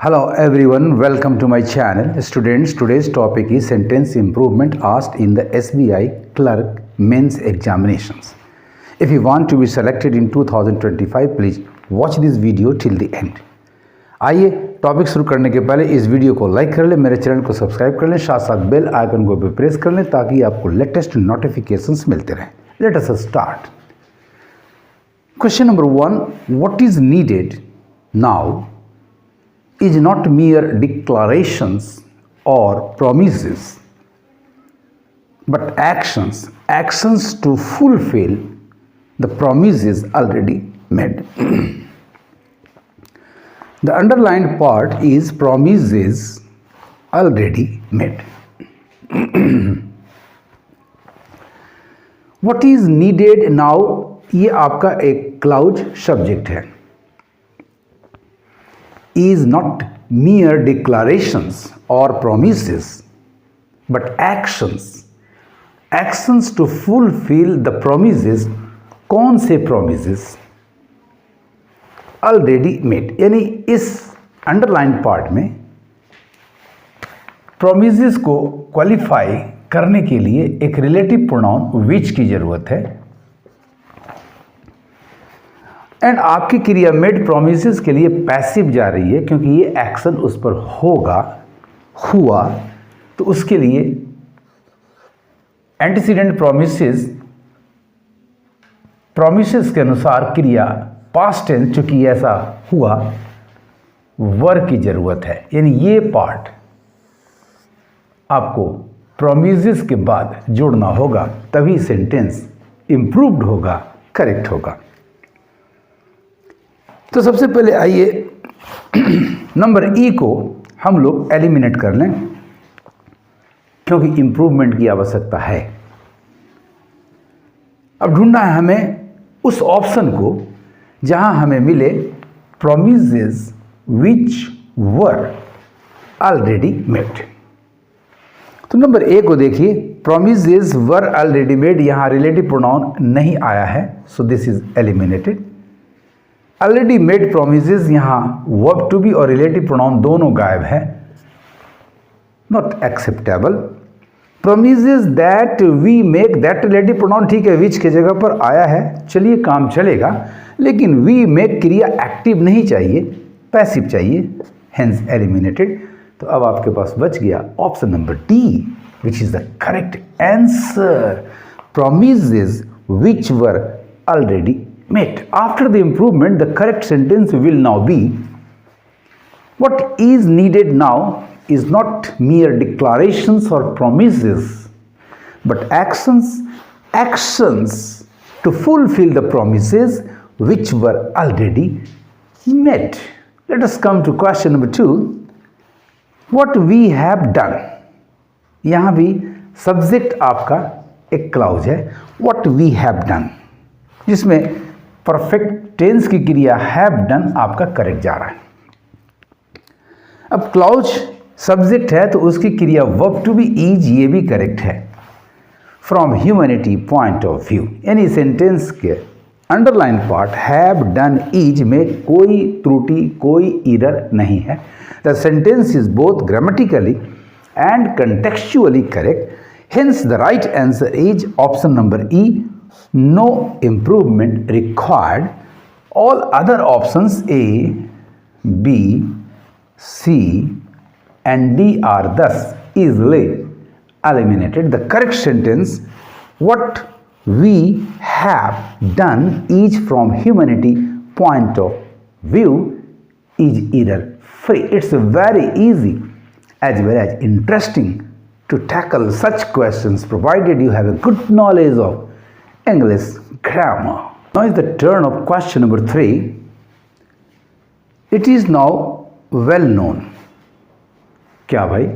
Hello everyone, welcome to my channel. Students, today's topic is sentence improvement asked in the SBI clerk mains examinations. If you want to be selected in 2025, please watch this video till the end. आइए topic शुरू करने के पहले इस video को like कर लें, मेरे चैनल को सब्सक्राइब कर लें, साथ साथ बेल आइकन को भी प्रेस कर लें ताकि आपको लेटेस्ट नोटिफिकेशंस मिलते रहें. Let us start. Question number 1, what is needed now is not mere declarations or promises, but actions to fulfill the promises already made. The underlined part is promises already made. What is needed now? ये आपका एक clause subject है. Is not mere declarations or promises, but actions to fulfill the promises. कौन से promises? Already made. यानी इस underline part में promises को क्वालिफाई करने के लिए एक रिलेटिव प्रोनाउन which की जरूरत है. एंड आपकी क्रिया मेड प्रोमिसेस के लिए पैसिव जा रही है क्योंकि ये एक्शन उस पर हुआ, तो उसके लिए एंटीसीडेंट प्रोमिसेस के अनुसार क्रिया पास्ट टेंस चूंकि ऐसा हुआ वर की जरूरत है. यानी ये पार्ट आपको प्रोमिसेस के बाद जोड़ना होगा, तभी सेंटेंस इंप्रूव्ड होगा, करेक्ट होगा. तो सबसे पहले आइए नंबर ई को हम लोग एलिमिनेट कर लें क्योंकि इंप्रूवमेंट की आवश्यकता है. अब ढूंढना है हमें उस ऑप्शन को जहां हमें मिले promises which were already made. तो नंबर ए को देखिए, प्रोमिसेस वर ऑलरेडी मेड, यहां रिलेटिव प्रोनाउन नहीं आया है, so this is eliminated. Already made promises, यहाँ वर्ब टू बी और रिलेटिव प्रोनाउन दोनों गायब है, not acceptable. Promises that we make, that relative pronoun ठीक है, विच की जगह पर आया है, चलिए काम चलेगा, लेकिन वी मेक क्रिया एक्टिव नहीं चाहिए, पैसिव चाहिए, हेंस एलिमिनेटेड. तो अब आपके पास बच गया option number D which is the correct answer. Promises which were already made. After the improvement, the correct sentence will now be, what is needed now is not mere declarations or promises, but actions to fulfill the promises which were already made. Let us come to question number 2. What we have done. यहाँ भी subject आपका एक clause है, what we have done, जिसमें perfect tense की क्रिया have done आपका correct जा रहा है. अब क्लाउज सब्जेक्ट है तो उसकी क्रिया वर्ब टू बी इज, ये भी करेक्ट है from humanity point of view. यानी सेंटेंस के underline part have done is में कोई त्रुटि, कोई एरर नहीं है. The sentence is both grammatically and contextually correct. Hence the right answer is option number E. No improvement required. All other options A, B, C and D are thus easily eliminated. The correct sentence, what we have done is from humanity point of view is error free. It's very easy as well as interesting to tackle such questions provided you have a good knowledge of English grammar. Now is the turn of question number 3. It is now well known, क्या भाई,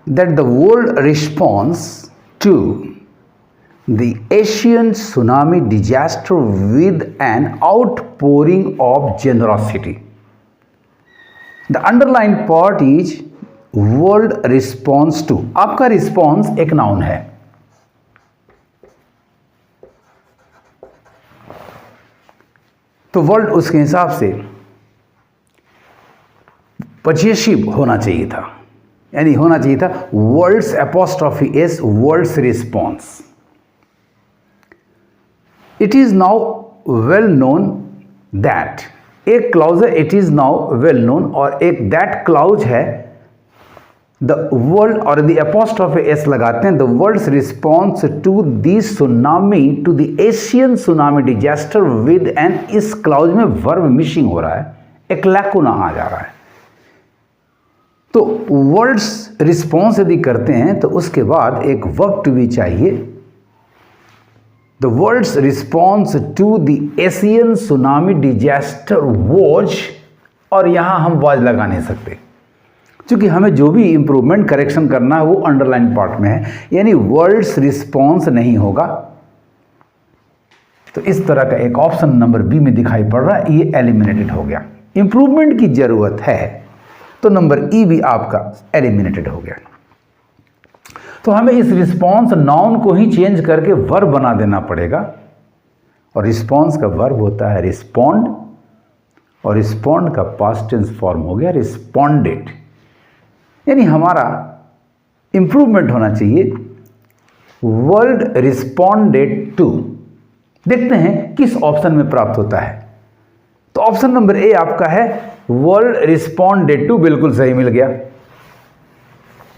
that the world response to the Asian tsunami disaster with an outpouring of generosity. The underlined part is world response to. आपका response एक noun है, तो world उसके हिसाब से possessive होना चाहिए था, यानी होना चाहिए था words apostrophe S, words response. It is now well known that, एक क्लाउज है it is now well known, और एक दैट क्लाउज है द वर्ल्ड, और द एपोस्ट्रॉफी एस लगाते हैं, the world's response to the tsunami, to the Asian tsunami disaster with an, इस clause में वर्ब मिसिंग हो रहा है, एक लैकुना आ जा रहा है। तो वर्ड्स रिस्पॉन्स यदि करते हैं तो उसके बाद एक वर्ब टू बी चाहिए, the words response to the Asian tsunami disaster was, और यहां हम वॉज लगा नहीं सकते क्योंकि हमें जो भी इंप्रूवमेंट करेक्शन करना है वो अंडरलाइन पार्ट में है, यानी वर्ड्स रिस्पॉन्स नहीं होगा। तो इस तरह का एक ऑप्शन नंबर बी में दिखाई पड़ रहा है, ये एलिमिनेटेड हो गया। इंप्रूवमेंट की जरूरत है तो नंबर ई भी आपका एलिमिनेटेड हो गया। तो हमें इस रिस्पॉन्स नाउन को ही चेंज करके वर्ब बना देना पड़ेगा, और रिस्पॉन्स का वर्ब होता है रिस्पॉन्ड, और रिस्पॉन्ड का पास्ट टेंस फॉर्म हो गया रिस्पॉन्डेड, यानी हमारा इंप्रूवमेंट होना चाहिए वर्ल्ड रिस्पॉन्डेड टू। देखते हैं किस ऑप्शन में प्राप्त होता है। तो ऑप्शन नंबर ए आपका है वर्ल्ड रिस्पॉन्डेड टू, बिल्कुल सही मिल गया।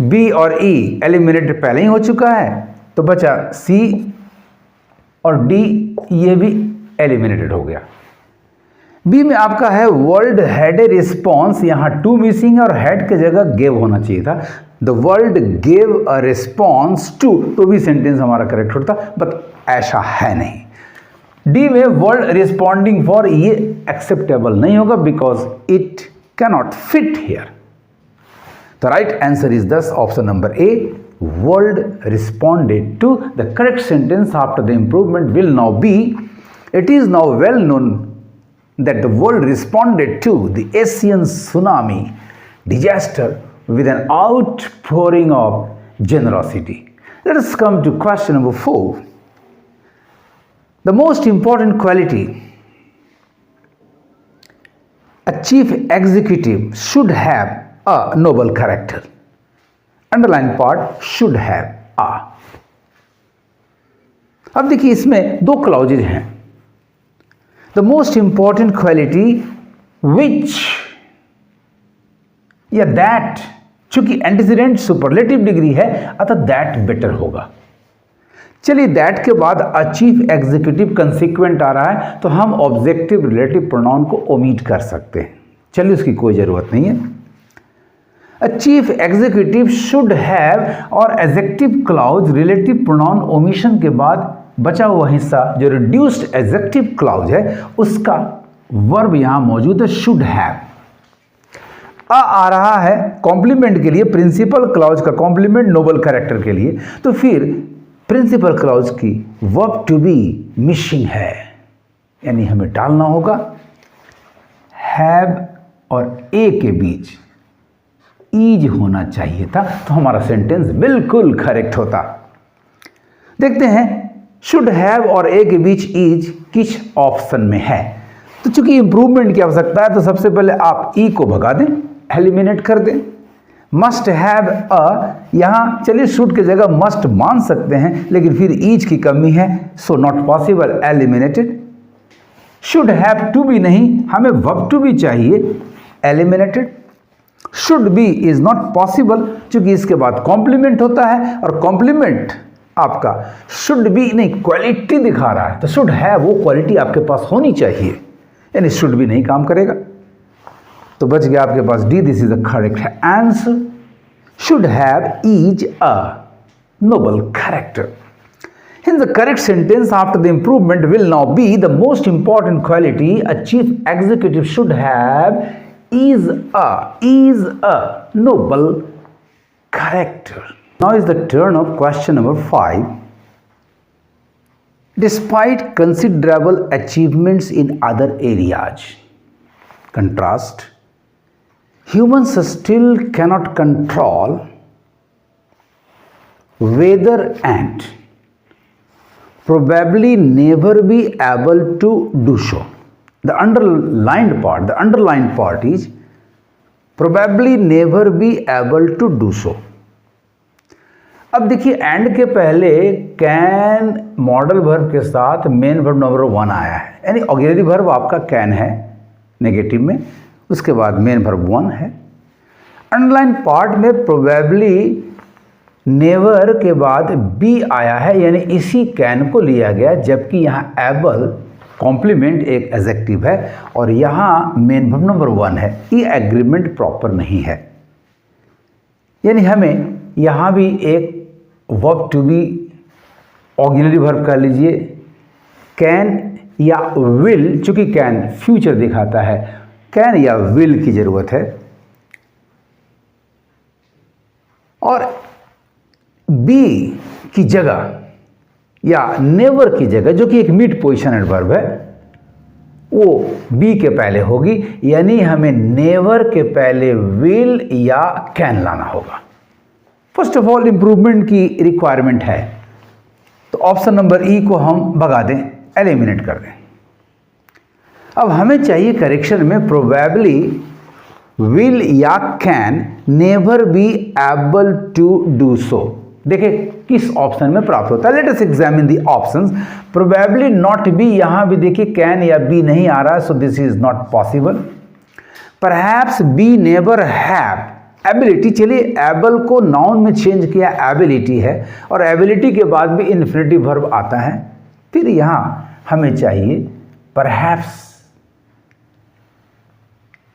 बी और ई एलिमिनेटेड पहले ही हो चुका है, तो बचा सी और डी, ये भी एलिमिनेटेड हो गया। बी में आपका है वर्ल्ड हैड ए रिस्पॉन्स, यहां टू मिसिंग है और हैड की जगह गेव होना चाहिए था, the world gave a response to, तो भी सेंटेंस हमारा करेक्ट होता, बट ऐसा है नहीं। डी में वर्ल्ड रिस्पॉन्डिंग फॉर, ये एक्सेप्टेबल नहीं होगा because it cannot fit here. The right answer is thus option number A, world responded to. The correct sentence after the improvement will now be, it is now well known that the world responded to the Asian tsunami disaster with an outpouring of generosity. Let us come to question number 4. The most important quality a chief executive should have a noble character. Underline part should have a. अब देखिए इसमें दो clauses हैं, the most important quality which या that, चूंकि antecedent superlative degree है अतः that better होगा। चलिए दैट के बाद अ चीफ एग्जीक्यूटिव कंसिक्वेंट आ रहा है तो हम ऑब्जेक्टिव रिलेटिव प्रोनाउन को ओमिट कर सकते हैं, चलिए उसकी कोई जरूरत नहीं है। A chief executive should have और adjective clause relative pronoun omission के बाद बचा हुआ हिस्सा जो reduced adjective clause है उसका verb यहाँ मौजूद है should have। आ रहा है कॉम्प्लीमेंट के लिए, प्रिंसिपल क्लाउज का कॉम्प्लीमेंट नोबल कैरेक्टर के लिए, तो फिर प्रिंसिपल क्लाउज की वर्ब टू बी मिसिंग है, यानी हमें डालना होगा हैव और ए के बीच ईज होना चाहिए था, तो हमारा सेंटेंस बिल्कुल करेक्ट होता। देखते हैं शुड हैव और ए के बीच ईज किस ऑप्शन में है। तो चूंकि इंप्रूवमेंट की आवश्यकता है तो सबसे पहले आप ई को भगा दें, एलिमिनेट कर दें। मस्ट हैव अ, यहां चलिए शुड की जगह मस्ट मान सकते हैं लेकिन फिर ईज की कमी है, so not possible, eliminated. Should have to be नहीं, हमें वर्ब टू बी चाहिए, eliminated. Should be is not possible क्योंकि इसके बाद कॉम्प्लीमेंट होता है और कॉम्प्लीमेंट आपका शुड बी नहीं क्वालिटी दिखा रहा है, तो शुड है वो क्वालिटी आपके पास होनी चाहिए, यानी शुड बी नहीं काम करेगा। तो बच गया आपके पास D, this is the correct answer. Should have is a noble character. In the correct sentence after the improvement will now be the most important quality a chief executive should have is a noble character. Now is the turn of question number 5. Despite considerable achievements in other areas, contrast, humans still cannot control weather and probably never be able to do so. The underlined part is probably never be able to do so. अब देखिए and के पहले can modal verb के साथ main verb number 1 आया है, यानी auxiliary verb आपका कैन है नेगेटिव में, उसके बाद मेन वर्ब 1 है। अंडरलाइन पार्ट में प्रोबेबली नेवर के बाद बी आया है, यानी इसी कैन को लिया गया, जबकि यहाँ एबल कॉम्प्लीमेंट एक एडजेक्टिव है और यहाँ मेन वर्ब नंबर 1 है। ये एग्रीमेंट प्रॉपर नहीं है, यानी हमें यहाँ भी एक verb to be auxiliary verb कर लीजिए, कैन या विल, चूंकि कैन फ्यूचर दिखाता है, कैन या विल की जरूरत है। और बी की जगह या नेवर की जगह, जो कि एक मिड पोजिशन एडवर्ब है, वो बी के पहले होगी, यानी हमें नेवर के पहले विल या कैन लाना होगा। फर्स्ट ऑफ ऑल इंप्रूवमेंट की रिक्वायरमेंट है, तो ऑप्शन नंबर ई को हम भगा दें, एलिमिनेट कर दें। अब हमें चाहिए करेक्शन में प्रोबेबली विल या can never be able to do so. देखिए किस ऑप्शन में प्राप्त होता है। Let us examine the options. Probably not be, यहां भी देखिए कैन या बी नहीं आ रहा, so this is not possible. Perhaps be never have ability, चलिए एबल को नाउन में चेंज किया, एबिलिटी है, और एबिलिटी के बाद भी इन्फिनेटिव वर्ब आता है। फिर यहां हमें चाहिए परहैप्स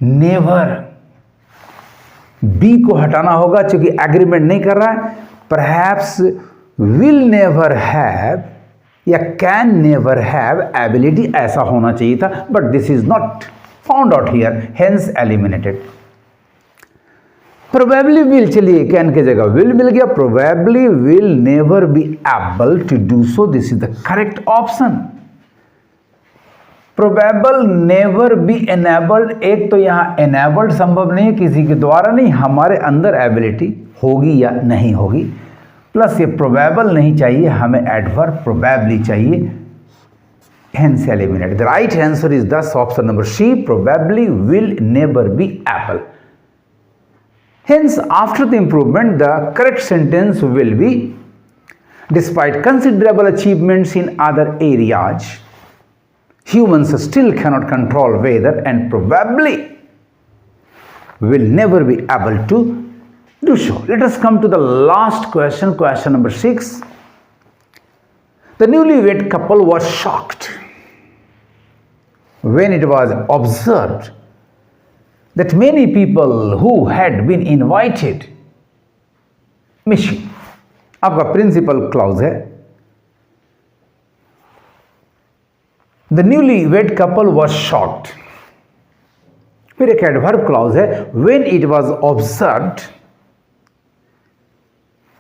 नेवर, बी को हटाना होगा क्योंकि एग्रीमेंट नहीं कर रहा है। परहैप्स विल नेवर हैव या कैन नेवर हैव एबिलिटी, ऐसा होना चाहिए था, but this is not found out here, hence eliminated. Probably will, चलिए कैन की जगह विल मिल गया, probably will never be able to do so, this is the correct option. Probable never be enabled, एक तो यहाँ एनेबल्ड संभव नहीं है, किसी के द्वारा नहीं, हमारे अंदर एबिलिटी होगी या नहीं होगी, प्लस ये प्रोबेबल नहीं चाहिए, हमें एडवर्ब प्रोबेबली चाहिए, hence eliminate. The right answer is this option number C, probably will never be able. Hence, after the improvement, the correct sentence will be, despite considerable achievements in other areas, humans still cannot control weather and probably will never be able to do so. Let us come to the last question, question number 6. The newlywed couple was shocked when it was observed that many people who had been invited missing. आपका principal clause है, the newly wed couple was shocked. फिर एक adverb clause है, when it was observed.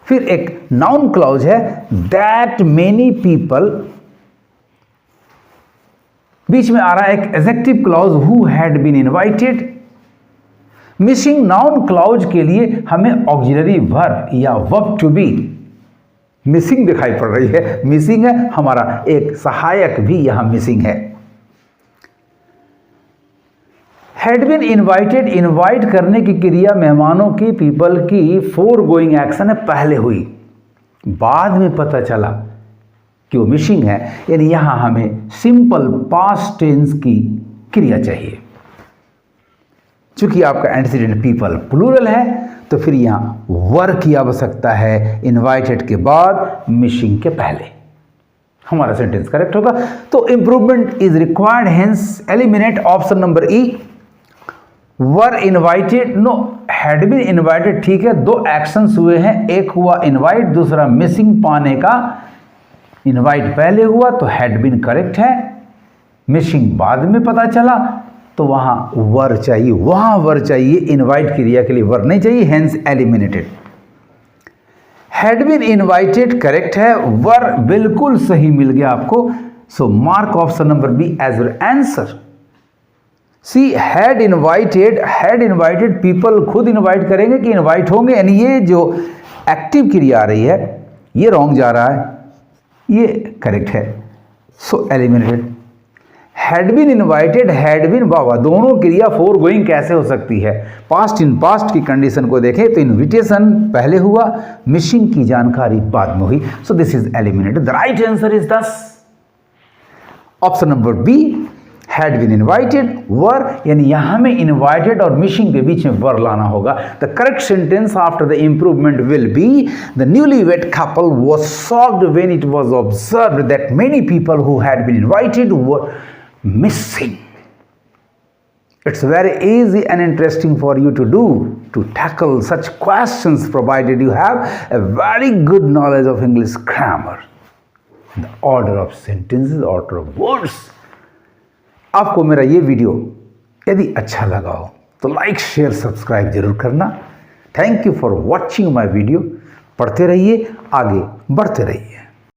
फिर एक noun clause है, that many people. बीच में आ रहा है एक adjective clause, who had been invited. Missing noun clause के लिए हमें ऑक्सिलरी वर्ब या वर्ब टू बी मिसिंग दिखाई पड़ रही है, मिसिंग है, हमारा एक सहायक भी यहां मिसिंग है। हैड बीन इनवाइटेड, इनवाइट करने की क्रिया मेहमानों की, पीपल की फोर गोइंग एक्शन है, पहले हुई, बाद में पता चला कि वो मिसिंग है, यानी यहां हमें सिंपल पास्ट टेंस की क्रिया चाहिए। चूंकि आपका एंटीसीडेंट पीपल प्लूरल है, तो फिर यहां वर की आवश्यकता है, इनवाइटेड के बाद, मिसिंग के पहले, हमारा सेंटेंस करेक्ट होगा। तो improvement is required, hence eliminate option number E. Were invited, no, had been invited, ठीक है, दो एक्शंस हुए हैं, एक हुआ इनवाइट, दूसरा मिसिंग पाने का। इनवाइट पहले हुआ तो हैड बीन करेक्ट है, मिसिंग बाद में पता चला, तो वहां वर चाहिए, वहां वर चाहिए, इनवाइट क्रिया के लिए वर नहीं चाहिए, hence eliminated. Had been invited correct है, वर बिल्कुल सही मिल गया आपको, so mark option number B as your answer. C had invited people खुद इनवाइट करेंगे कि इनवाइट होंगे, यानी ये जो एक्टिव क्रिया आ रही है ये रॉन्ग जा रहा है, ये करेक्ट है, so eliminated. Had been invited, had been, वाह, दोनों क्रिया फोर गोइंग कैसे हो सकती है? पास्ट इन पास्ट की कंडीशन को देखें तो इनविटेशन पहले हुआ, मिसिंग की जानकारी बाद में हुई। So this is eliminated. The right answer is this option number B, had been invited, were, यानी यहां में इनवाइटेड और मिसिंग के बीच में वर लाना होगा। The correct sentence after the improvement will be, the newlywed couple was shocked when it was observed that many people who had been invited were missing. It's very easy and interesting for you to do, to tackle such questions provided you have a very good knowledge of English grammar, the order of sentences, order of words. आपको मेरा ये video यदि अच्छा लगा हो तो like share subscribe जरूर करना। Thank you for watching my video. पढ़ते रहिए, आगे बढ़ते रहिए।